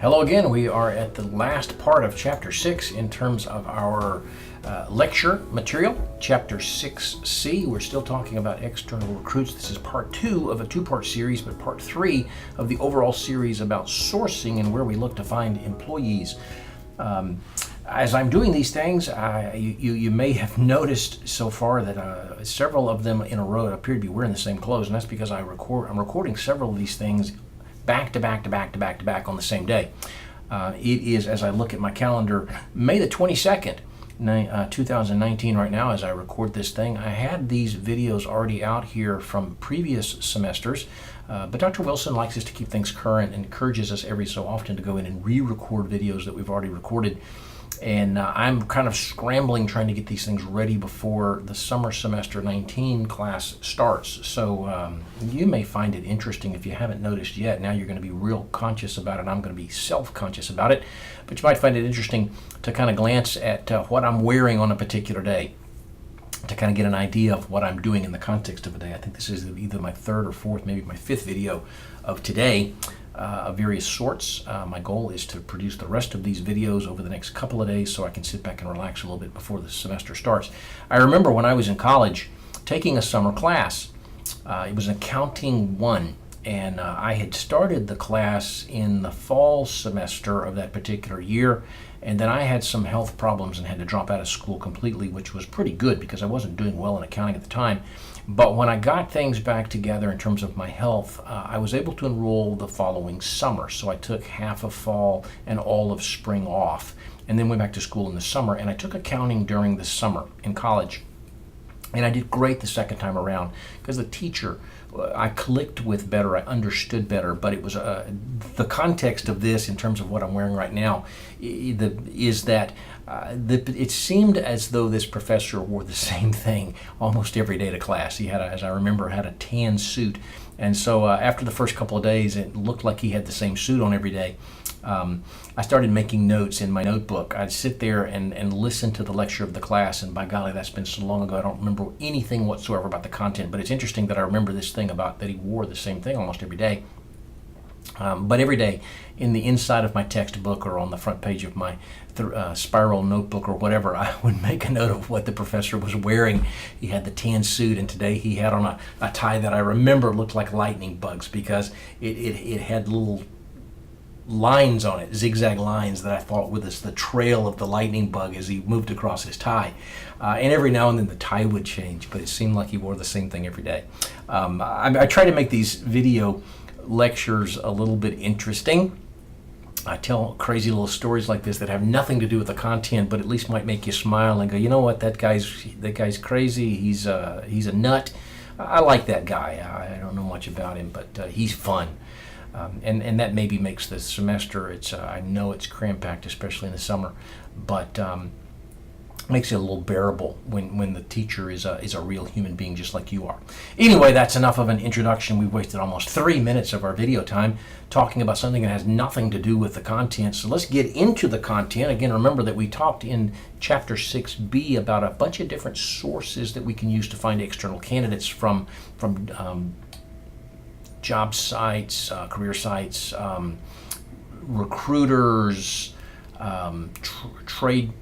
Hello again. We are at the last part of Chapter 6 in terms of our lecture material. Chapter 6C, we're still talking about external recruits. This is part 2 of a two-part series, but part 3 of the overall series about sourcing and where we look to find employees. As I'm doing these things, you may have noticed so far that several of them in a row appear to be wearing the same clothes, and that's because I'm recording several of these things back to back on the same day. It is, as I look at my calendar, May the 22nd, 2019 right now as I record this thing. I had these videos already out here from previous semesters, but Dr. Wilson likes us to keep things current and encourages us every so often to go in and re-record videos that we've already recorded. And I'm kind of scrambling trying to get these things ready before the summer semester 19 class starts. So you may find it interesting if you haven't noticed yet. Now you're going to be real conscious about it. I'm going to be self-conscious about it. But you might find it interesting to kind of glance at what I'm wearing on a particular day, to kind of get an idea of what I'm doing in the context of a day. I think this is either my third or fourth, maybe my fifth video of today. Of various sorts. My goal is to produce the rest of these videos over the next couple of days so I can sit back and relax a little bit before the semester starts. I remember when I was in college taking a summer class. It was Accounting 1, and I had started the class in the fall semester of that particular year, and then I had some health problems and had to drop out of school completely, which was pretty good because I wasn't doing well in accounting at the time. But when I got things back together in terms of my health, I was able to enroll the following summer. So I took half of fall and all of spring off, and then went back to school in the summer. And I took accounting during the summer in college. And I did great the second time around because the teacher I clicked with better, I understood better, but it was the context of this in terms of what I'm wearing right now is that it seemed as though this professor wore the same thing almost every day to class. He had, as I remember, had a tan suit. And so after the first couple of days, it looked like he had the same suit on every day. I started making notes in my notebook. I'd sit there and listen to the lecture of the class, and by golly, that's been so long ago, I don't remember anything whatsoever about the content, but it's interesting that I remember this thing about that he wore the same thing almost every day. But every day in the inside of my textbook or on the front page of my spiral notebook or whatever, I would make a note of what the professor was wearing. He had the tan suit, and today he had on a tie that I remember looked like lightning bugs because it had little lines on it, zigzag lines that I thought were the trail of the lightning bug as he moved across his tie. And every now and then the tie would change, but it seemed like he wore the same thing every day. I try to make these video lectures a little bit interesting. I tell crazy little stories like this that have nothing to do with the content, but at least might make you smile and go, you know what, that guy's crazy. He's a nut. I like that guy. I don't know much about him, but he's fun. And that maybe makes the semester, I know it's cram-packed, especially in the summer, but makes it a little bearable when the teacher is a real human being just like you are. Anyway, that's enough of an introduction. We've wasted almost 3 minutes of our video time talking about something that has nothing to do with the content. So let's get into the content. Again, remember that we talked in Chapter 6B about a bunch of different sources that we can use to find external candidates from job sites, career sites, recruiters, trade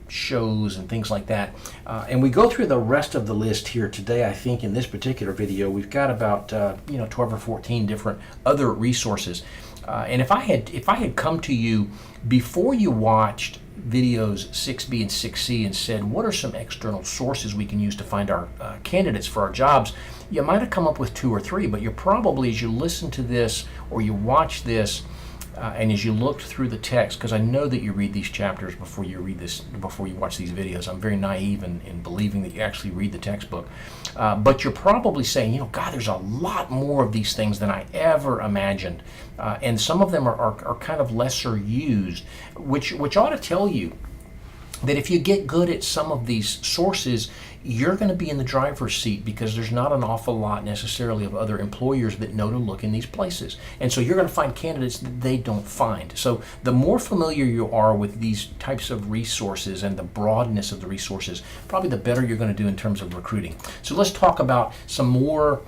shows, and things like that. And we go through the rest of the list here today. I think in this particular video, we've got about 12 or 14 different other resources. And if I had come to you before you watched videos 6B and 6C and said, what are some external sources we can use to find our candidates for our jobs, you might have come up with 2 or 3, but you're probably, as you listen to this or you watch this, and as you looked through the text, because I know that you read these chapters before you watch these videos. I'm very naive in believing that you actually read the textbook. But you're probably saying, God, there's a lot more of these things than I ever imagined. And some of them are kind of lesser used, which ought to tell you that if you get good at some of these sources, you're going to be in the driver's seat because there's not an awful lot necessarily of other employers that know to look in these places. And so you're going to find candidates that they don't find. So the more familiar you are with these types of resources and the broadness of the resources, probably the better you're going to do in terms of recruiting. So let's talk about some more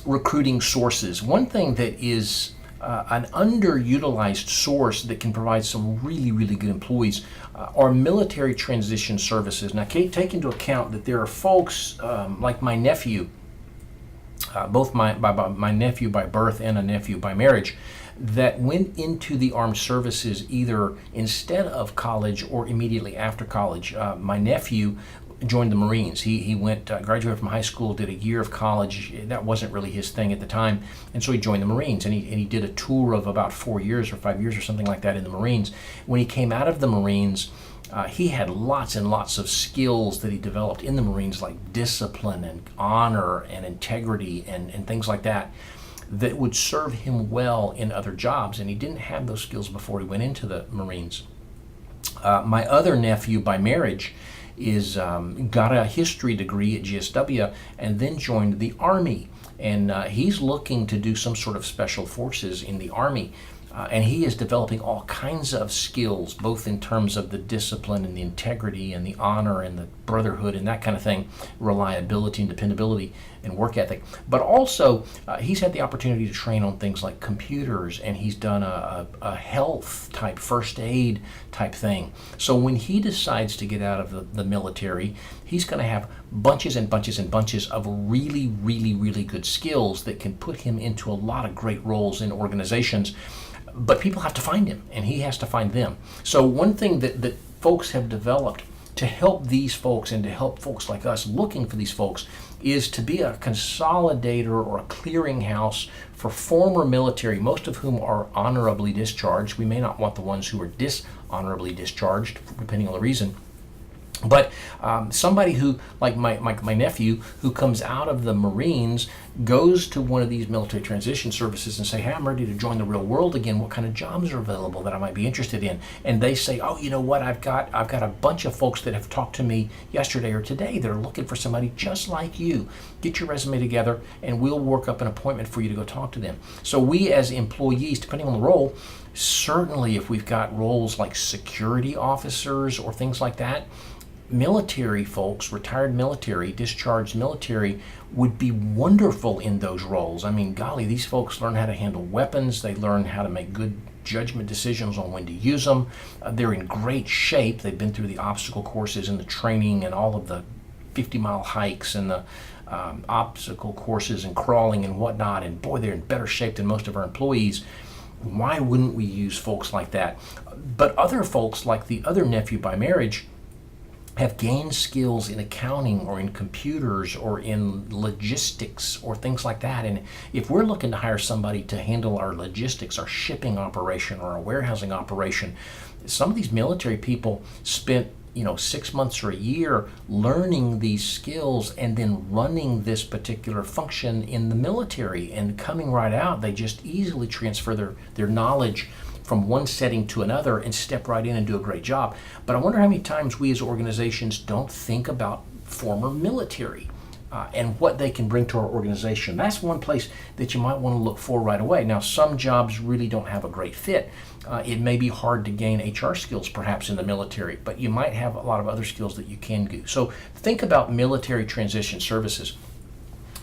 recruiting sources. One thing that is an underutilized source that can provide some really, really good employees are military transition services. Now, take into account that there are folks like my nephew, both my nephew by birth and a nephew by marriage, that went into the armed services either instead of college or immediately after college. My nephew joined the Marines. He went, graduated from high school, did a year of college. That wasn't really his thing at the time, and so he joined the Marines, and he did a tour of about 4 years or 5 years or something like that in the Marines. When he came out of the Marines, he had lots and lots of skills that he developed in the Marines, like discipline and honor and integrity and things like that, that would serve him well in other jobs, and he didn't have those skills before he went into the Marines. My other nephew by marriage is got a history degree at GSW and then joined the Army, and he's looking to do some sort of special forces in the Army. And he is developing all kinds of skills, both in terms of the discipline and the integrity and the honor and the brotherhood and that kind of thing, reliability and dependability and work ethic. But also, he's had the opportunity to train on things like computers, and he's done a health type, first aid type thing. So when he decides to get out of the military, he's going to have bunches and bunches and bunches of really, really, really good skills that can put him into a lot of great roles in organizations. But people have to find him, and he has to find them. So one thing that folks have developed to help these folks and to help folks like us looking for these folks is to be a consolidator or a clearinghouse for former military, most of whom are honorably discharged. We may not want the ones who are dishonorably discharged, depending on the reason. But somebody who, like my nephew, who comes out of the Marines, goes to one of these military transition services and say, hey, I'm ready to join the real world again. What kind of jobs are available that I might be interested in? And they say, oh, you know what? I've got a bunch of folks that have talked to me yesterday or today that are looking for somebody just like you. Get your resume together, and we'll work up an appointment for you to go talk to them. So we as employees, depending on the role, certainly if we've got roles like security officers or things like that, military folks, retired military, discharged military, would be wonderful in those roles. I mean, golly, these folks learn how to handle weapons. They learn how to make good judgment decisions on when to use them. They're in great shape. They've been through the obstacle courses and the training and all of the 50-mile hikes and the obstacle courses and crawling and whatnot. And boy, they're in better shape than most of our employees. Why wouldn't we use folks like that? But other folks, like the other nephew by marriage, have gained skills in accounting or in computers or in logistics or things like that. And if we're looking to hire somebody to handle our logistics, our shipping operation or our warehousing operation, some of these military people spent 6 months or a year learning these skills and then running this particular function in the military, and coming right out, they just easily transfer their knowledge from one setting to another and step right in and do a great job. But I wonder how many times we as organizations don't think about former military and what they can bring to our organization. That's one place that you might want to look for right away. Now, some jobs really don't have a great fit. It may be hard to gain HR skills perhaps in the military, but you might have a lot of other skills that you can do. So think about military transition services.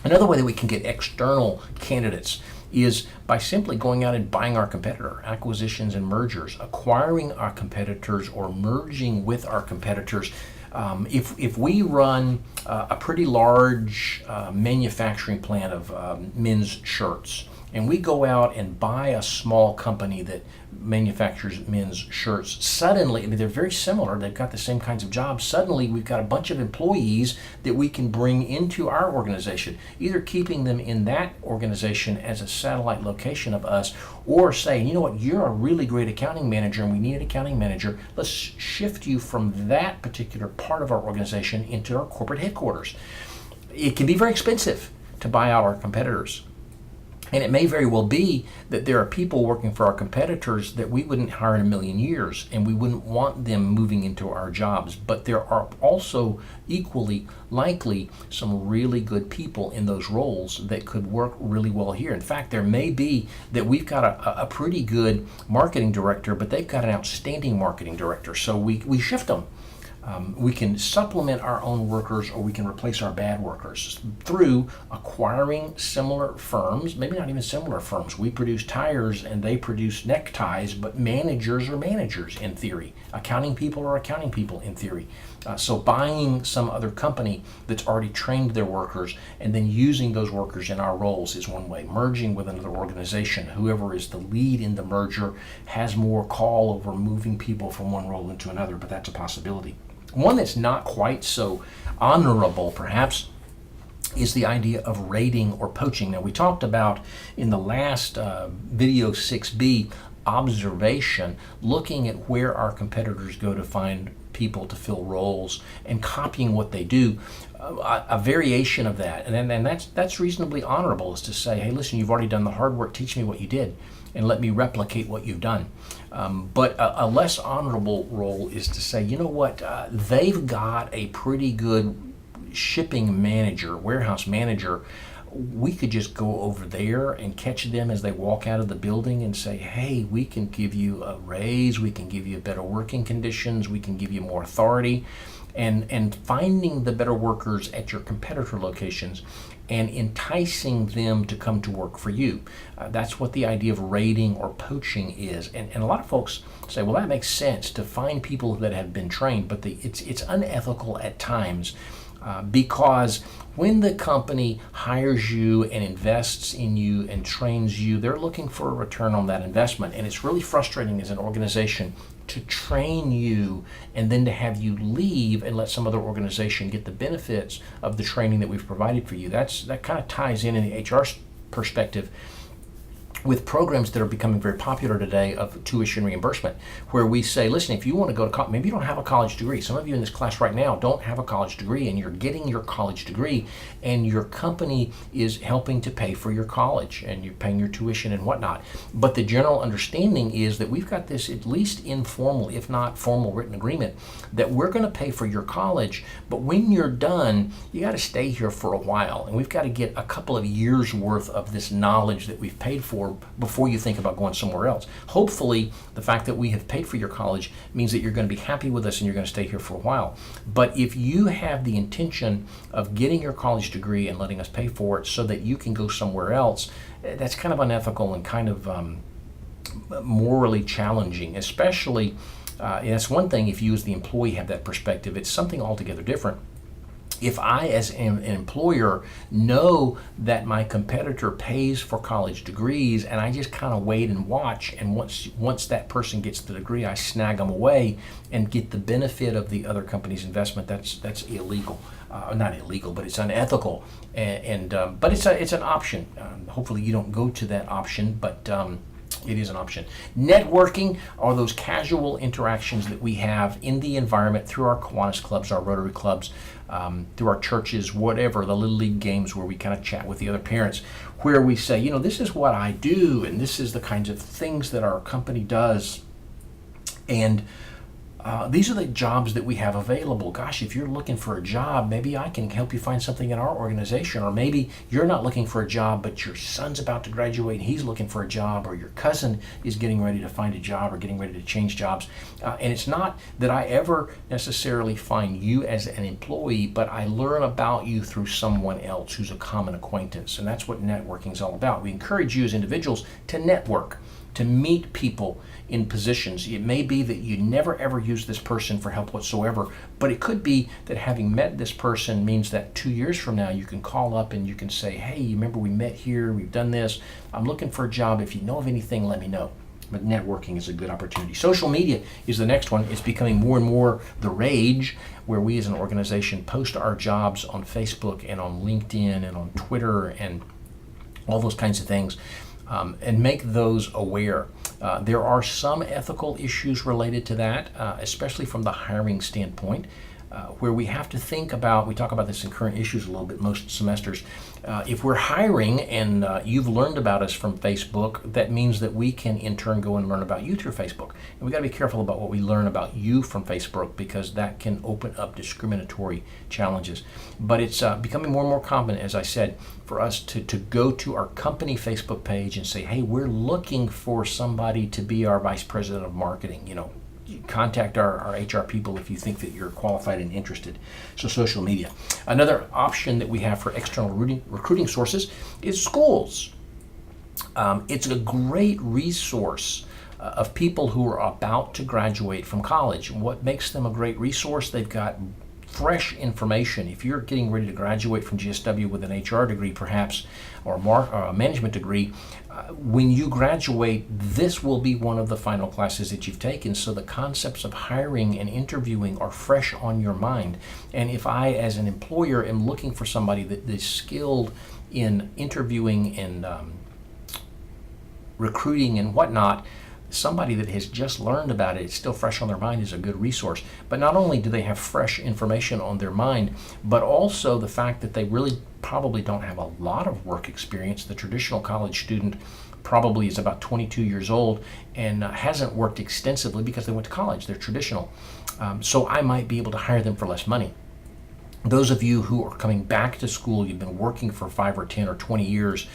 Another way that we can get external candidates is by simply going out and buying our competitor, acquisitions and mergers, acquiring our competitors or merging with our competitors. If we run a pretty large manufacturing plant of men's shirts, and we go out and buy a small company that manufactures men's shirts, suddenly, they're very similar, they've got the same kinds of jobs, suddenly we've got a bunch of employees that we can bring into our organization, either keeping them in that organization as a satellite location of us, or saying, you know what, you're a really great accounting manager and we need an accounting manager, let's shift you from that particular part of our organization into our corporate headquarters. It can be very expensive to buy out our competitors. And it may very well be that there are people working for our competitors that we wouldn't hire in a million years, and we wouldn't want them moving into our jobs. But there are also equally likely some really good people in those roles that could work really well here. In fact, there may be that we've got a pretty good marketing director, but they've got an outstanding marketing director. So we shift them. We can supplement our own workers, or we can replace our bad workers through acquiring similar firms, maybe not even similar firms. We produce tires and they produce neckties, but managers are managers in theory. Accounting people are accounting people in theory. So buying some other company that's already trained their workers and then using those workers in our roles is one way. Merging with another organization, whoever is the lead in the merger has more call over moving people from one role into another, but that's a possibility. One that's not quite so honorable, perhaps, is the idea of raiding or poaching. Now, we talked about in the last video 6b, observation, looking at where our competitors go to find people to fill roles and copying what they do. A variation of that, and that's reasonably honorable, is to say, hey, listen, you've already done the hard work, teach me what you did and let me replicate what you've done. But a less honorable role is to say, you know what, they've got a pretty good shipping manager, warehouse manager. We could just go over there and catch them as they walk out of the building and say, hey, we can give you a raise, we can give you better working conditions, we can give you more authority. And finding the better workers at your competitor locations and enticing them to come to work for you. That's what the idea of raiding or poaching is. And a lot of folks say, well, that makes sense to find people that have been trained, but it's unethical at times. Because when the company hires you and invests in you and trains you, they're looking for a return on that investment. And it's really frustrating as an organization to train you and then to have you leave and let some other organization get the benefits of the training that we've provided for you. That kind of ties in the HR perspective with programs that are becoming very popular today of tuition reimbursement, where we say, listen, if you want to go to college, maybe you don't have a college degree. Some of you in this class right now don't have a college degree, and you're getting your college degree, and your company is helping to pay for your college, and you're paying your tuition and whatnot. But the general understanding is that we've got this at least informal, if not formal, written agreement that we're going to pay for your college, but when you're done, you got to stay here for a while, and we've got to get a couple of years worth of this knowledge that we've paid for before you think about going somewhere else. Hopefully, the fact that we have paid for your college means that you're going to be happy with us and you're going to stay here for a while. But if you have the intention of getting your college degree and letting us pay for it so that you can go somewhere else, that's kind of unethical and kind of morally challenging, especially, that's one thing if you as the employee have that perspective. It's something altogether different if I, as an employer, know that my competitor pays for college degrees and I just kind of wait and watch, and once that person gets the degree, I snag them away and get the benefit of the other company's investment, that's illegal. Not illegal, but it's unethical. But it's an option. Hopefully you don't go to that option, but it is an option. Networking are those casual interactions that we have in the environment through our Kiwanis clubs, our Rotary clubs, through our churches, whatever, the Little League games where we kind of chat with the other parents, where we say, you know, this is what I do, and this is the kinds of things that our company does. And these are the jobs that we have available. Gosh, if you're looking for a job, maybe I can help you find something in our organization. Or maybe you're not looking for a job, but your son's about to graduate and he's looking for a job, or your cousin is getting ready to find a job or getting ready to change jobs. And it's not that I ever necessarily find you as an employee, but I learn about you through someone else who's a common acquaintance. And that's what networking is all about. We encourage you as individuals to network, to meet people in positions. It may be that you never ever use this person for help whatsoever, but it could be that having met this person means that 2 years from now you can call up and you can say, hey, you remember we met here, we've done this, I'm looking for a job, if you know of anything, let me know. But networking is a good opportunity. Social media is the next one. It's becoming more and more the rage, where we as an organization post our jobs on Facebook and on LinkedIn and on Twitter and all those kinds of things. And make those aware. There are some ethical issues related to that, especially from the hiring standpoint, where we have to think about, we talk about this in current issues a little bit most semesters, if we're hiring and you've learned about us from Facebook, that means that we can in turn go and learn about you through Facebook. And we got to be careful about what we learn about you from Facebook, because that can open up discriminatory challenges. But it's becoming more and more common, as I said, for us to go to our company Facebook page and say, hey, we're looking for somebody to be our vice president of marketing, you know, contact our HR people if you think that you're qualified and interested. So social media. Another option that we have for external recruiting sources is schools. It's a great resource of people who are about to graduate from college. What makes them a great resource? They've got fresh information. If you're getting ready to graduate from GSW with an HR degree perhaps, or a management degree, when you graduate, this will be one of the final classes that you've taken. So the concepts of hiring and interviewing are fresh on your mind. And if I, as an employer, am looking for somebody that is skilled in interviewing and recruiting and whatnot, somebody that has just learned about it, it's still fresh on their mind, is a good resource. But not only do they have fresh information on their mind, but also the fact that they really probably don't have a lot of work experience. The traditional college student probably is about 22 years old and hasn't worked extensively because they went to college. They're traditional. So I might be able to hire them for less money. Those of you who are coming back to school, you've been working for 5 or 10 or 20 years,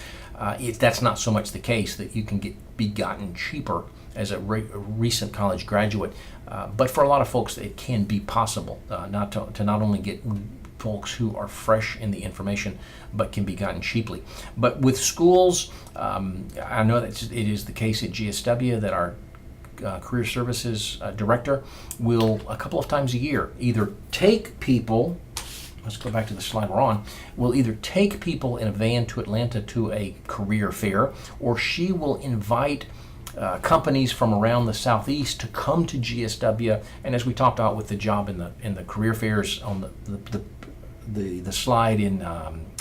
that's not so much the case, that you can be gotten cheaper as a recent college graduate. But for a lot of folks, it can be possible to not only get folks who are fresh in the information, but can be gotten cheaply. But with schools, I know that it is the case at GSW that our career services director will, a couple of times a year, either take people, let's go back to the slide we're on, will either take people in a van to Atlanta to a career fair, or she will invite companies from around the Southeast to come to GSW. And as we talked about with the job in the career fairs on the slide in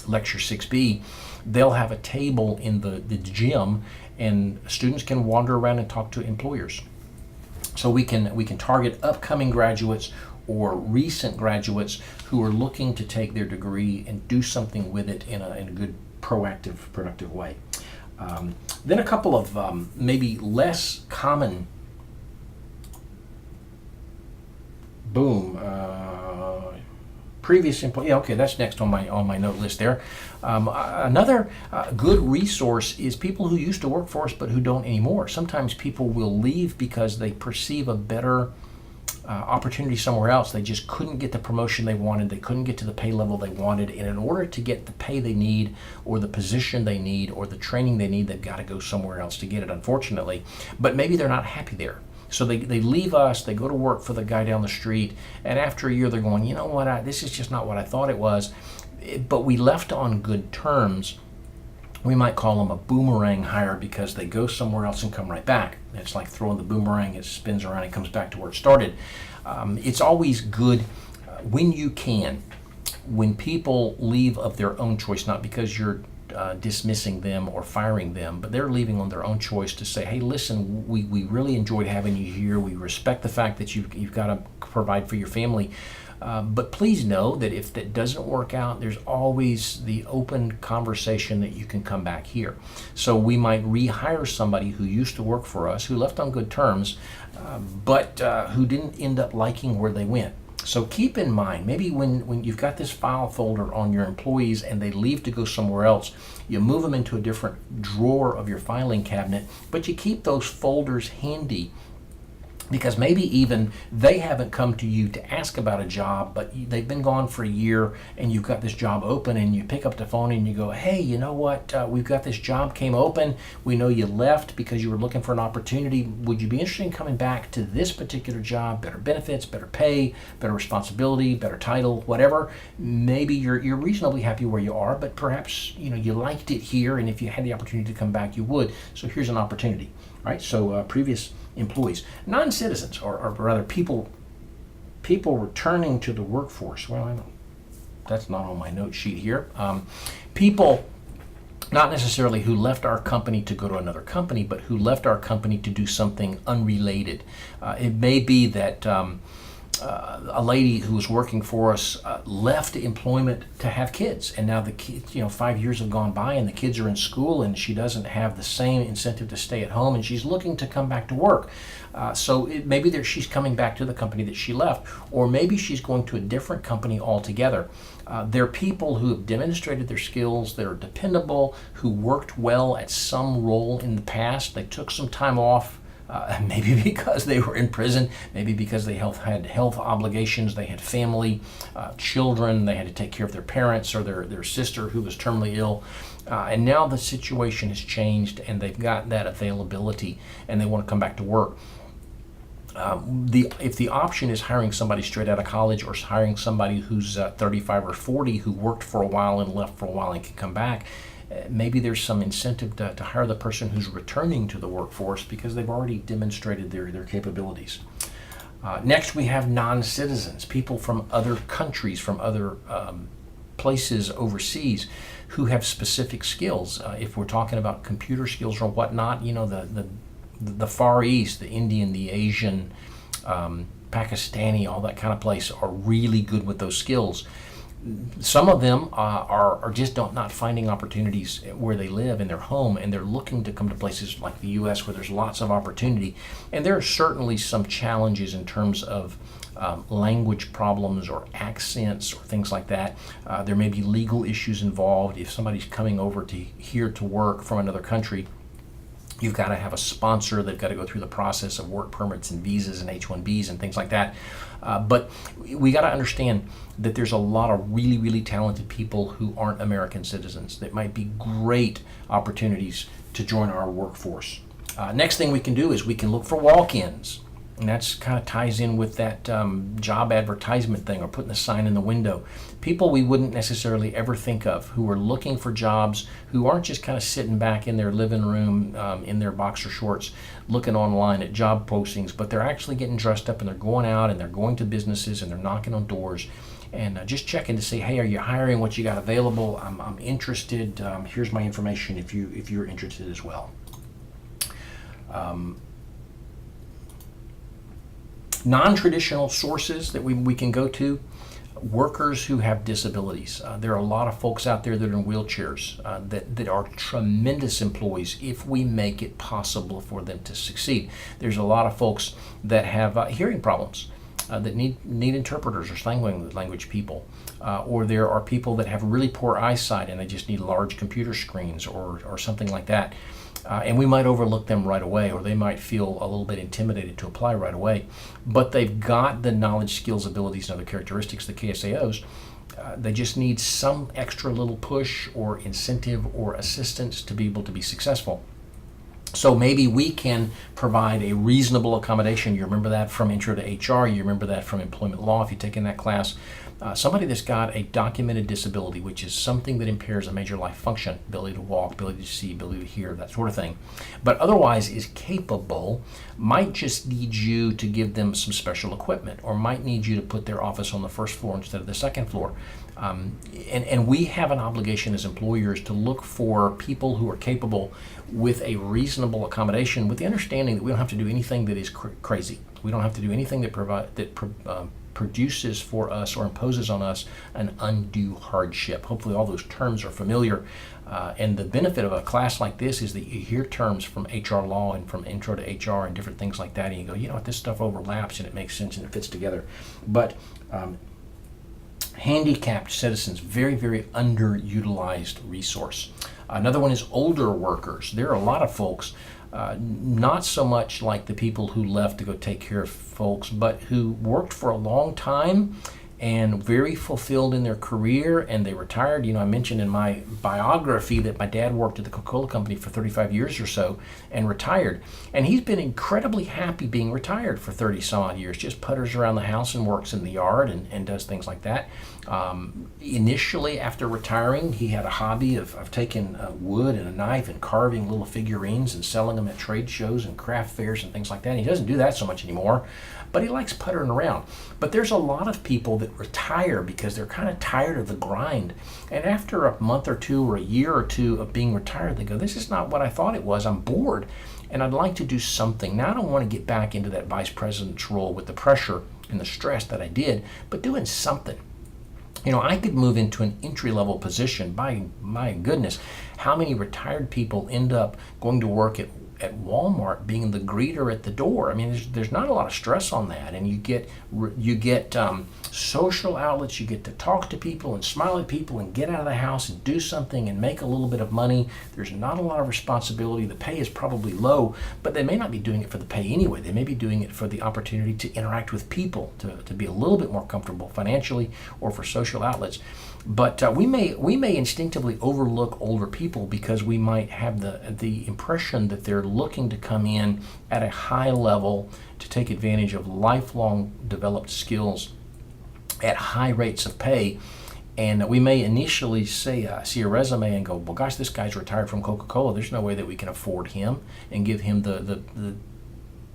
lecture 6B, they'll have a table in the gym, and students can wander around and talk to employers. So we can target upcoming graduates or recent graduates who are looking to take their degree and do something with it in a good, proactive, productive way. Then a couple of maybe less common previous employee. Yeah, okay, that's next on my note list there. Another good resource is people who used to work for us but who don't anymore. Sometimes people will leave because they perceive a better opportunity somewhere else. They just couldn't get the promotion they wanted. They couldn't get to the pay level they wanted. And in order to get the pay they need, or the position they need, or the training they need, they've got to go somewhere else to get it, unfortunately. But maybe they're not happy there. So they leave us, they go to work for the guy down the street, and after a year they're going, you know what, this is just not what I thought it was. But we left on good terms. We might call them a boomerang hire because they go somewhere else and come right back. It's like throwing the boomerang, it spins around and comes back to where it started. It's always good when you can, when people leave of their own choice, not because you're dismissing them or firing them, but they're leaving on their own choice to say, hey, listen, we really enjoyed having you here. We respect the fact that you've got to provide for your family. But please know that if that doesn't work out, there's always the open conversation that you can come back here. So we might rehire somebody who used to work for us, who left on good terms, but who didn't end up liking where they went. So keep in mind, maybe when you've got this file folder on your employees and they leave to go somewhere else, you move them into a different drawer of your filing cabinet, but you keep those folders handy, because maybe even they haven't come to you to ask about a job, but they've been gone for a year and you've got this job open, and you pick up the phone and you go, hey, you know what, we've got this job came open. We know you left because you were looking for an opportunity. Would you be interested in coming back to this particular job? Better benefits, better pay, better responsibility, better title, whatever. Maybe you're reasonably happy where you are, but perhaps you liked it here, and if you had the opportunity to come back, you would. So here's an opportunity. All right, so previous employees, non-citizens, or rather people returning to the workforce. Well, that's not on my note sheet here. People not necessarily who left our company to go to another company, but who left our company to do something unrelated. It may be that a lady who was working for us left employment to have kids, and now the kids, 5 years have gone by and the kids are in school, and she doesn't have the same incentive to stay at home, and she's looking to come back to work. So maybe she's coming back to the company that she left, or maybe she's going to a different company altogether. They're people who have demonstrated their skills, that are dependable, who worked well at some role in the past. They took some time off maybe because they were in prison, maybe because they had health obligations, they had family, children, they had to take care of their parents or their sister who was terminally ill. And now the situation has changed and they've got that availability and they want to come back to work. If the option is hiring somebody straight out of college or hiring somebody who's 35 or 40 who worked for a while and left for a while and can come back, maybe there's some incentive to hire the person who's returning to the workforce because they've already demonstrated their capabilities. Next, we have non-citizens, people from other countries, from other places overseas who have specific skills. If we're talking about computer skills or whatnot, the Far East, the Indian, the Asian, Pakistani, all that kind of place are really good with those skills. Some of them are just not finding opportunities where they live in their home, and they're looking to come to places like the U.S. where there's lots of opportunity. And there are certainly some challenges in terms of language problems or accents or things like that. There may be legal issues involved. If somebody's coming over here to work from another country, you've got to have a sponsor. They've got to go through the process of work permits and visas and H-1Bs and things like that. But we got to understand that there's a lot of really, really talented people who aren't American citizens that might be great opportunities to join our workforce. Next thing we can do is we can look for walk-ins. And that's kind of ties in with that job advertisement thing or putting a sign in the window. People we wouldn't necessarily ever think of who are looking for jobs, who aren't just kind of sitting back in their living room in their boxer shorts looking online at job postings, but they're actually getting dressed up and they're going out and they're going to businesses and they're knocking on doors and just checking to say, hey, are you hiring? What you got available? I'm interested. Here's my information if you're interested as well. Non-traditional sources that we can go to, workers who have disabilities. There are a lot of folks out there that are in wheelchairs that are tremendous employees if we make it possible for them to succeed. There's a lot of folks that have hearing problems that need interpreters or sign language people. Or there are people that have really poor eyesight and they just need large computer screens or something like that. And we might overlook them right away, or they might feel a little bit intimidated to apply right away. But they've got the knowledge, skills, abilities, and other characteristics, the KSAOs. They just need some extra little push or incentive or assistance to be able to be successful. So maybe we can provide a reasonable accommodation. You remember that from Intro to HR. You remember that from employment law if you've taken that class. Somebody that's got a documented disability, which is something that impairs a major life function, ability to walk, ability to see, ability to hear, that sort of thing, but otherwise is capable, might just need you to give them some special equipment or might need you to put their office on the first floor instead of the second floor. And we have an obligation as employers to look for people who are capable with a reasonable accommodation, with the understanding that we don't have to do anything that is crazy. We don't have to do anything that produces for us or imposes on us an undue hardship. Hopefully all those terms are familiar. And the benefit of a class like this is that you hear terms from HR law and from Intro to HR and different things like that, and you go, you know what, this stuff overlaps and it makes sense and it fits together. But handicapped citizens, very, very underutilized resource. Another one is older workers. There are a lot of folks, not so much like the people who left to go take care of folks, but who worked for a long time and very fulfilled in their career, and they retired. You know, I mentioned in my biography that my dad worked at the Coca-Cola Company for 35 years or so and retired. And he's been incredibly happy being retired for 30 some odd years, just putters around the house and works in the yard and does things like that. Initially, after retiring, he had a hobby of taking wood and a knife and carving little figurines and selling them at trade shows and craft fairs and things like that. And he doesn't do that so much anymore, but he likes puttering around. But there's a lot of people that retire because they're kind of tired of the grind. And after a month or two or a year or two of being retired, they go, this is not what I thought it was. I'm bored and I'd like to do something. Now I don't want to get back into that vice president's role with the pressure and the stress that I did, but doing something. You know, I could move into an entry-level position. My goodness, how many retired people end up going to work at at Walmart being the greeter at the door. I mean, there's not a lot of stress on that, and you get social outlets. You get to talk to people and smile at people and get out of the house and do something and make a little bit of money. There's not a lot of responsibility. The pay is probably low, but they may not be doing it for the pay anyway. They may be doing it for the opportunity to interact with people, to be a little bit more comfortable financially, or for social outlets. But we may instinctively overlook older people because we might have the impression that they're looking to come in at a high level to take advantage of lifelong developed skills at high rates of pay. And we may initially see a resume and go, well, gosh, this guy's retired from Coca-Cola. There's no way that we can afford him and give him the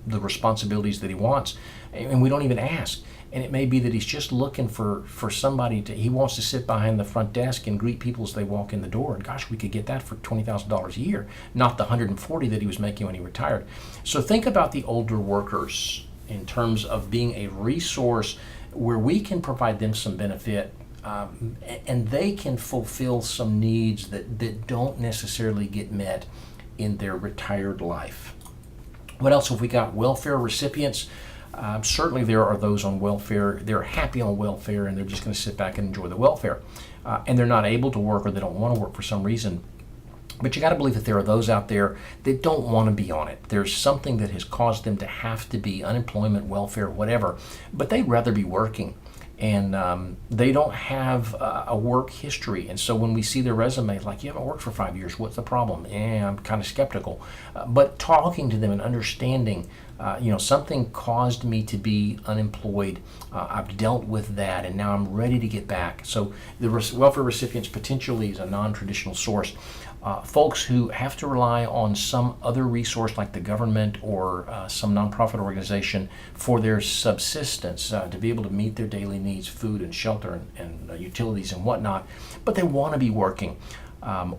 responsibilities that he wants. And we don't even ask. And it may be that he's just looking for somebody he wants to sit behind the front desk and greet people as they walk in the door. And gosh, we could get that for $20,000 a year, not the $140,000 that he was making when he retired. So think about the older workers in terms of being a resource where we can provide them some benefit, and they can fulfill some needs that don't necessarily get met in their retired life. What else have we got? Welfare recipients. Certainly there are those on welfare. They're happy on welfare and they're just going to sit back and enjoy the welfare. And they're not able to work, or they don't want to work for some reason. But you got to believe that there are those out there that don't want to be on it. There's something that has caused them to have to be unemployment, welfare, whatever, but they'd rather be working. And they don't have a work history. And so when we see their resume, like, you haven't worked for 5 years, what's the problem? I'm kind of skeptical. But talking to them and understanding, something caused me to be unemployed. I've dealt with that, and now I'm ready to get back. So the welfare recipients potentially is a non-traditional source. Folks who have to rely on some other resource like the government or some nonprofit organization for their subsistence, to be able to meet their daily needs, food and shelter and utilities and whatnot, but they want to be working.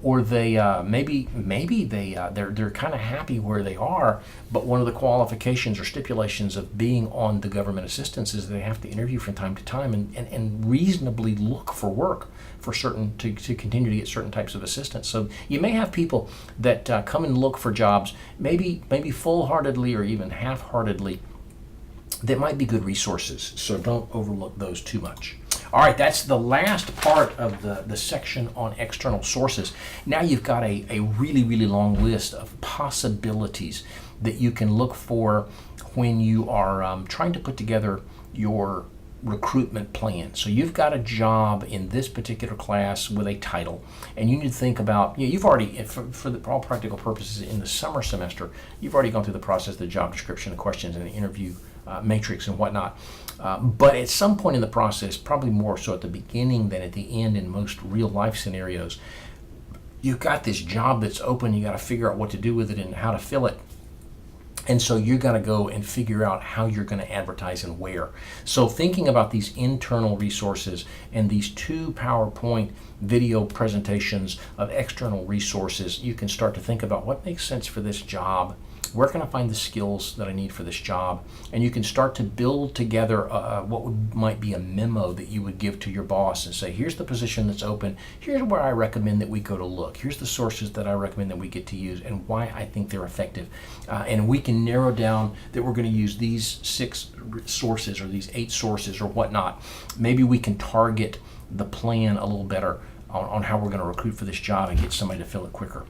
Or they they're kind of happy where they are, but one of the qualifications or stipulations of being on the government assistance is they have to interview from time to time and reasonably look for work for certain to continue to get certain types of assistance. So you may have people that come and look for jobs, maybe full-heartedly or even half-heartedly, that might be good resources. So don't overlook those too much. All right, that's the last part of the section on external sources. Now you've got a really, really long list of possibilities that you can look for when you are trying to put together your recruitment plan. So you've got a job in this particular class with a title, and you need to think about, you've already, for all practical purposes, in the summer semester, you've already gone through the process, the job description, the questions, and the interview matrix and whatnot. But at some point in the process, probably more so at the beginning than at the end in most real life scenarios, you've got this job that's open, you got to figure out what to do with it and how to fill it. And so you got to go and figure out how you're going to advertise and where. So thinking about these internal resources and these 2 PowerPoint video presentations of external resources, you can start to think about what makes sense for this job. Where can I find the skills that I need for this job? And you can start to build together what might be a memo that you would give to your boss and say, here's the position that's open. Here's where I recommend that we go to look. Here's the sources that I recommend that we get to use and why I think they're effective. And we can narrow down that we're going to use these 6 sources or these 8 sources or whatnot. Maybe we can target the plan a little better on how we're going to recruit for this job and get somebody to fill it quicker.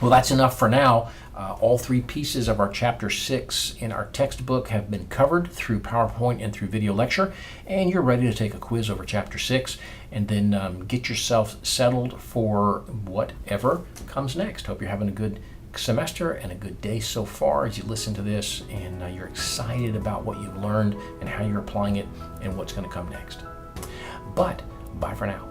Well, that's enough for now. All 3 pieces of our Chapter 6 in our textbook have been covered through PowerPoint and through video lecture, and you're ready to take a quiz over Chapter 6 and then get yourself settled for whatever comes next. Hope you're having a good semester and a good day so far as you listen to this, and you're excited about what you've learned and how you're applying it and what's going to come next. But bye for now.